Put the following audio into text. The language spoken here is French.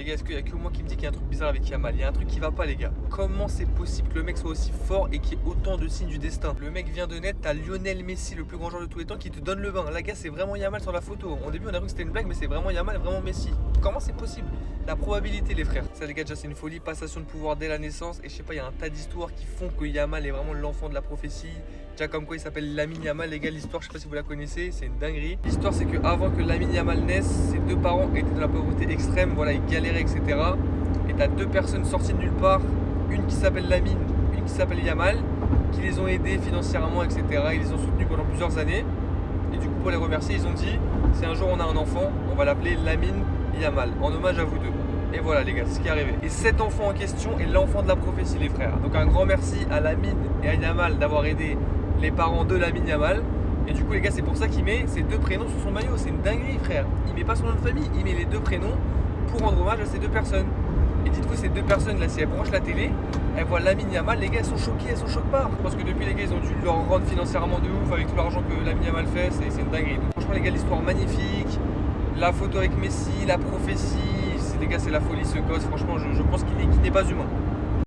Les gars, est-ce qu'il y a que moi qui me dit qu'il y a un truc bizarre avec Yamal? Il y a un truc qui va pas, les gars. Comment c'est possible que le mec soit aussi fort et qu'il y ait autant de signes du destin? Le mec vient de naître, t'as Lionel Messi, le plus grand joueur de tous les temps, qui te donne le bain. Là, gars, c'est vraiment Yamal sur la photo. Au début, on a cru que c'était une blague, mais c'est vraiment Yamal, vraiment Messi. Comment c'est possible? La probabilité, les frères. Ça, les gars, déjà, c'est une folie. Passation de pouvoir dès la naissance. Et je sais pas, il y a un tas d'histoires qui font que Yamal est vraiment l'enfant de la prophétie. Déjà, comme quoi il s'appelle Lamine Yamal, les gars, l'histoire, je sais pas si vous la connaissez, c'est une dinguerie. L'histoire, c'est que avant que Lamine Yamal naisse, ses deux parents étaient dans la pauvreté extrême, voilà, ils galéraient, etc. Et t'as deux personnes sorties de nulle part, une qui s'appelle Lamine, une qui s'appelle Yamal, qui les ont aidés financièrement, etc. Ils les ont soutenus pendant plusieurs années. Et du coup, pour les remercier, ils ont dit, si un jour on a un enfant, on va l'appeler Lamine Yamal, en hommage à vous deux. Et voilà les gars, c'est ce qui est arrivé. Et cet enfant en question est l'enfant de la prophétie, les frères. Donc un grand merci à Lamine et à Yamal d'avoir aidé les parents de Lamine Yamal. Et du coup les gars, c'est pour ça qu'il met ses deux prénoms sur son maillot. C'est une dinguerie, frère. Il met pas son nom de famille, il met les deux prénoms pour rendre hommage à ces deux personnes. Et dites-vous, ces deux personnes là, si elles branchent la télé, elles voient Lamine Yamal, les gars, elles sont choquées, elles sont choquées pas. Parce que depuis les gars, ils ont dû leur rendre financièrement de ouf avec tout l'argent que Lamine Yamal fait, c'est une dinguerie. Donc franchement les gars, l'histoire magnifique, la photo avec Messi, la prophétie, les gars, c'est la folie ce gosse, franchement je pense qu'il n'est pas humain.